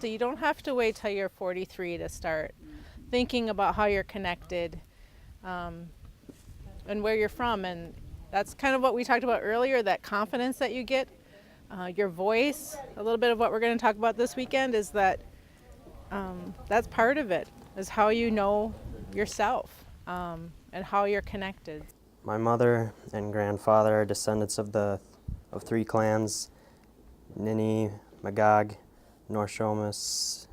You don't have to wait till you're 43 to start thinking about how you're connected and where you're from. And that's kind of what we talked about earlier, that confidence that you get, your voice. A little bit of what we're going to talk about this weekend is that that's part of it, is how you know yourself and how you're connected. My mother and grandfather are descendants of 3 clans: Nini, Magog, North Shomus,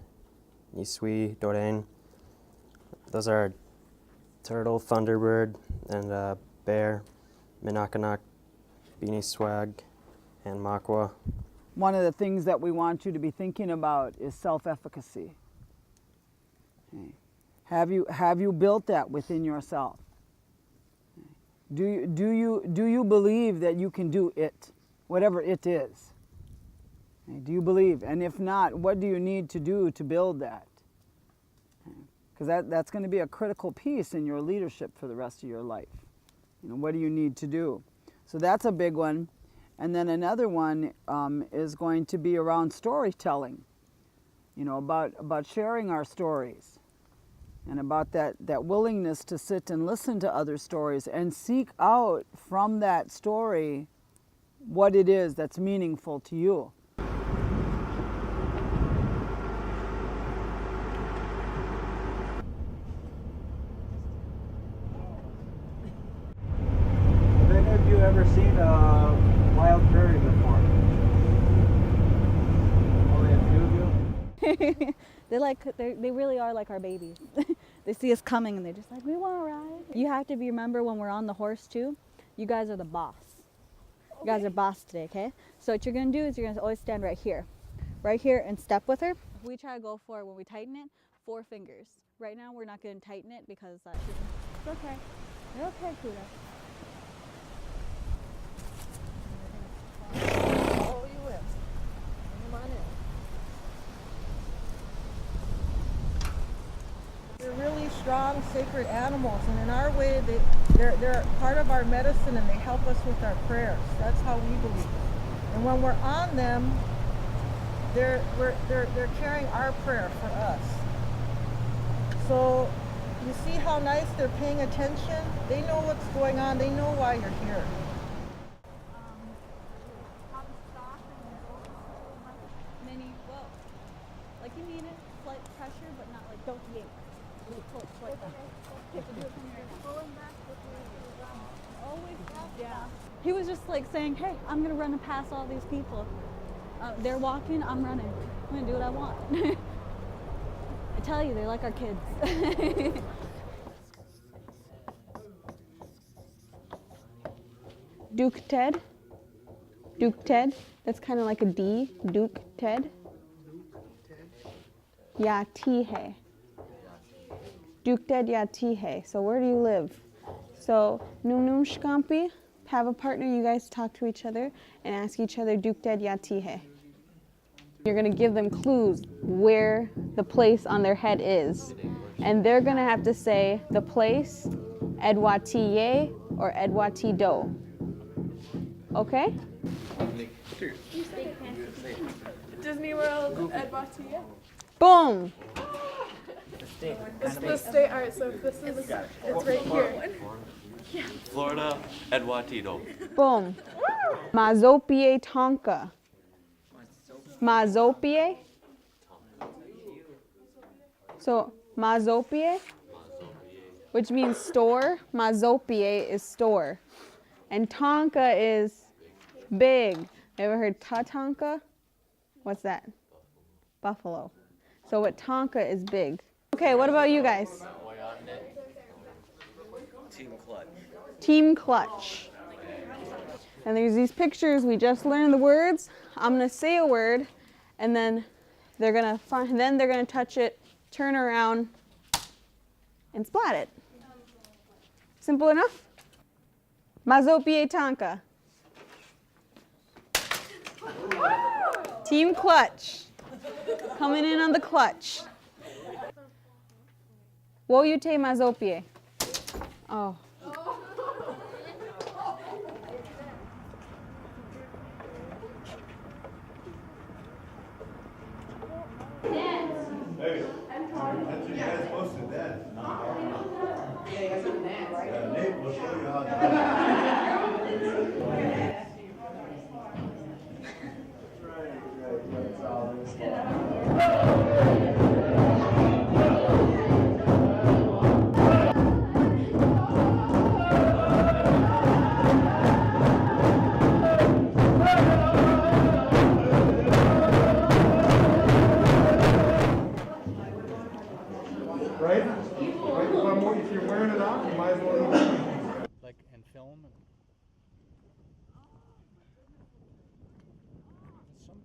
Nisui, Doreen. Those are Turtle, Thunderbird, and Bear, Minakanak, Beanie Swag, and Makwa. One of the things that we want you to be thinking about is self-efficacy. Okay. Have you built that within yourself? Do you believe that you can do it, whatever it is? Okay. Do you believe? And if not, what do you need to do to build that? Because that's going to be a critical piece in your leadership for the rest of your life. You know, what do you need to do? So that's a big one. And then another one is going to be around storytelling. You know, about sharing our stories, and about that willingness to sit and listen to other stories and seek out from that story what it is that's meaningful to you. Have any of you ever seen a wild prairie before? Only a few of you? They really are like our babies. They see us coming and they're just like, we want to ride. You have to remember when we're on the horse too, you guys are the boss. You guys are boss today, okay? So what you're gonna do is you're gonna always stand right here and step with her. We try to go for, when we tighten it, 4 fingers. Right now we're not gonna tighten it because it's okay. You're okay, Kuda. Oh, you will. Come on in. They're really strong, sacred animals, and in our way, they're part of our medicine, and they help us with our prayers. That's how we believe. And when we're on them, they're carrying our prayer for us. So you see how nice they're paying attention? They know what's going on. They know why you're here. Like you need it, slight pressure, but not like don't yank. He was just like saying, hey, I'm gonna run and pass all these people. They're walking, I'm running. I'm gonna do what I want. I tell you, they're like our kids. Duke Ted. Duke Ted. That's kind of like a D. Duke Ted. Yatihe. Duke Ted Yatihe. So where do you live? So Num Shkampi, have a partner, you guys talk to each other and ask each other Duke Ted Yatihe. You're gonna give them clues where the place on their head is. And they're gonna have to say the place, Edwatiye or Edwatido. Okay? Disney World, Edwatiye. Boom! It's the state. Alright, so if this is, it's right here. Florida, Edwatido. Boom. Mazopie Tonka. Mazopie. So Mazopie, which means store. Mazopie is store. And Tonka is big. Ever heard Tatanka? What's that? Buffalo. So what Tonka is big. Okay, what about you guys? Team Clutch. Team Clutch. And there's these pictures, we just learned the words. I'm gonna say a word, and then they're gonna touch it, turn around, and splat it. Simple enough? Mazopie Tonka. Team Clutch. Coming in on the clutch. Woyute Mazopie. Oh.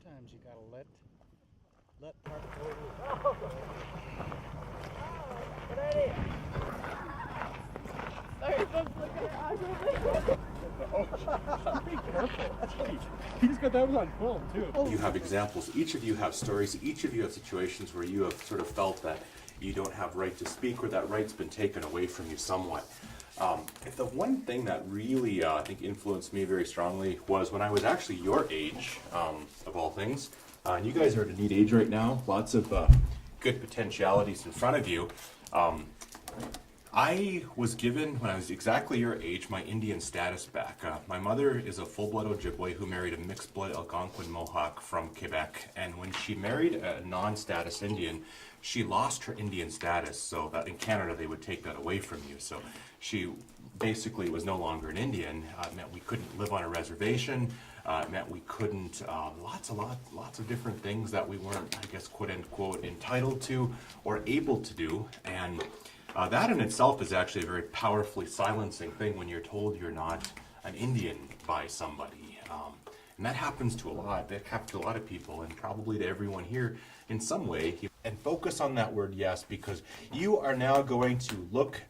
sometimes you gotta let part go. He's got that one on film too. You have examples. Each of you have stories. Each of you have situations where you have sort of felt that you don't have right to speak, or that right's been taken away from you somewhat. If the one thing that really, I think, influenced me very strongly was when I was actually your age, of all things. And you guys are at a neat age right now. Lots of good potentialities in front of you. I was given, when I was exactly your age, my Indian status back. My mother is a full-blood Ojibwe who married a mixed-blood Algonquin Mohawk from Quebec. And when she married a non-status Indian, she lost her Indian status. So that in Canada, they would take that away from you. So she basically was no longer an Indian. It meant we couldn't live on a reservation. It meant we couldn't, lots of different things that we weren't, I guess, quote unquote, entitled to or able to do. And that in itself is actually a very powerfully silencing thing when you're told you're not an Indian by somebody. And that happens to a lot. That happens to a lot of people, and probably to everyone here in some way. And focus on that word yes, because you are now going to look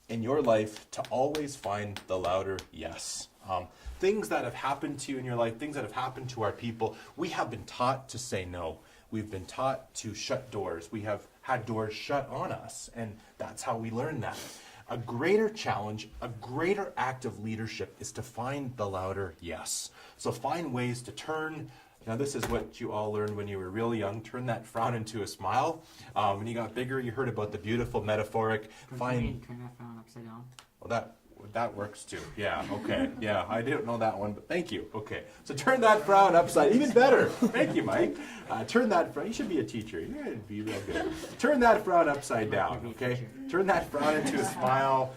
in your life to always find the louder yes. Things that have happened to you in your life, things that have happened to our people, we have been taught to say no. We've been taught to shut doors. We have had doors shut on us, and that's how we learn that. A greater challenge, a greater act of leadership is to find the louder yes. So find ways to turn, now this is what you all learned when you were real young, turn that frown into a smile. When you got bigger, you heard about the beautiful metaphoric. Turn that frown upside down. Well, that works too. Yeah, okay. Yeah, I didn't know that one, but thank you. Okay, so turn that frown upside, even better. Thank you, Mike. Turn that frown, you should be a teacher. You're going to be real good. Turn that frown upside down, okay? Turn that frown into a smile.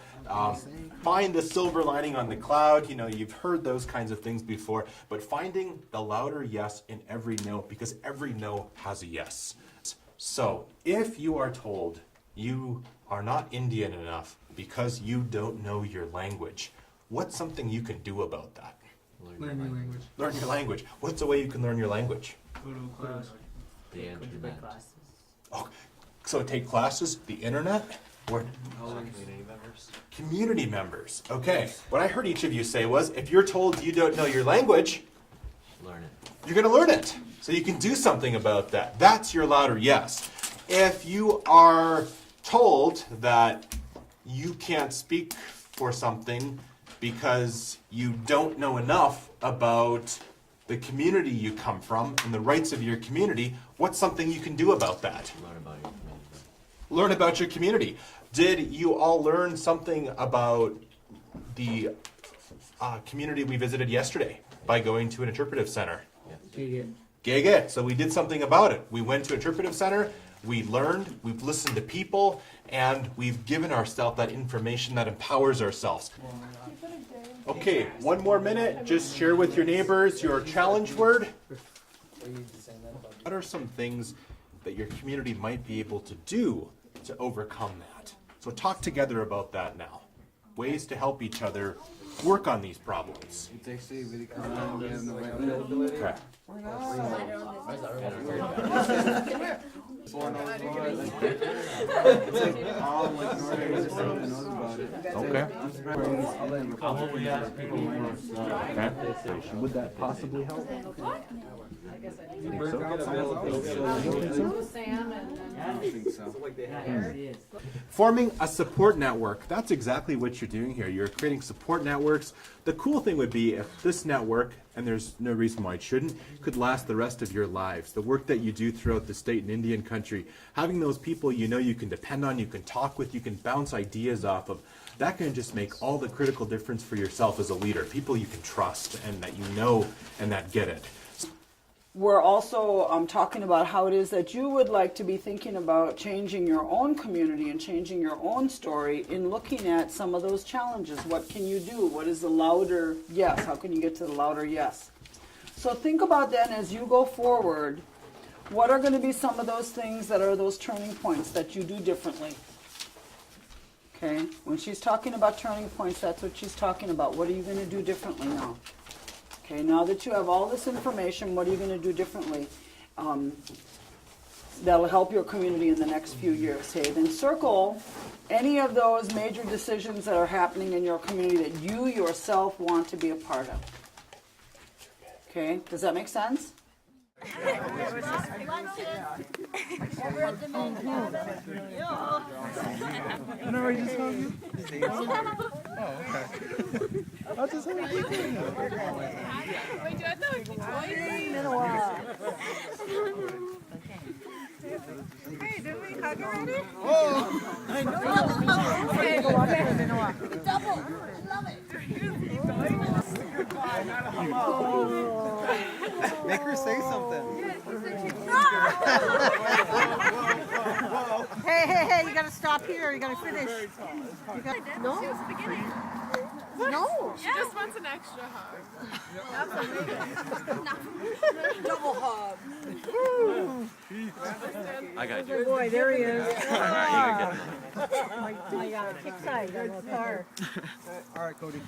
Find the silver lining on the cloud. You know, you've heard those kinds of things before, but finding the louder yes in every no, because every no has a yes. So if you are told you are not Indian enough because you don't know your language, what's something you can do about that? Learn your language. Learn your language. What's a way you can learn your language? Go to class. The internet. Oh, so take classes, the internet, or Community members. community members. Okay, what I heard each of you say was, if you're told you don't know your language, Learn it. you're going to learn it. So you can do something about that. That's your louder yes. If you are told that you can't speak for something because you don't know enough about the community you come from and the rights of your community, what's something you can do about that? Learn about your community. Learn about your community. Did you all learn something about the community we visited yesterday by going to an interpretive center? Good. So we did something about it. We went to an interpretive center, we learned, we've listened to people, and we've given ourselves that information that empowers ourselves. Okay, one more minute. Just share with your neighbors your challenge word. What are some things that your community might be able to do to overcome that? So talk together about that now. Ways to help each other work on these problems. Okay. Okay. Would that possibly help? Forming a support network. That's exactly what you're doing here. You're creating support networks. The cool thing would be if this network, and there's no reason why it shouldn't, could last the rest of your lives. The work that you do throughout the state and Indian country, having those people you know you can depend on, you can talk with, you can bounce ideas off of, that can just make all the critical difference for yourself as a leader. People you can trust and that you know and that get it. We're also talking about how it is that you would like to be thinking about changing your own community and changing your own story in looking at some of those challenges. What can you do? What is the louder yes? How can you get to the louder yes? So think about that as you go forward. What are going to be some of those things that are those turning points that you do differently? Okay, when she's talking about turning points, that's what she's talking about. What are you going to do differently now? Okay, now that you have all this information, what are you going to do differently? That'll help your community in the next few years. Okay, then circle any of those major decisions that are happening in your community that you yourself want to be a part of. Okay, does that make sense? Hey, did we hug already? Make her say something. Hey, you gotta stop here. You gotta finish. You got, no? No. She just wants an extra hug. Double hug. I got you. Boy, there he is. Alright, My God, kick side on the car. All right, Cody.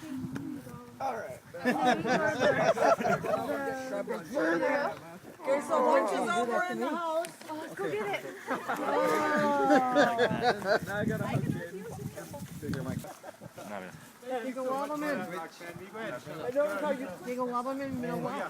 Okay, so lunch is over in the house. Oh, let's go get it. Now I gotta hug Jaden. Figure my You can lob him in. I don't know you can lob him in. You know what?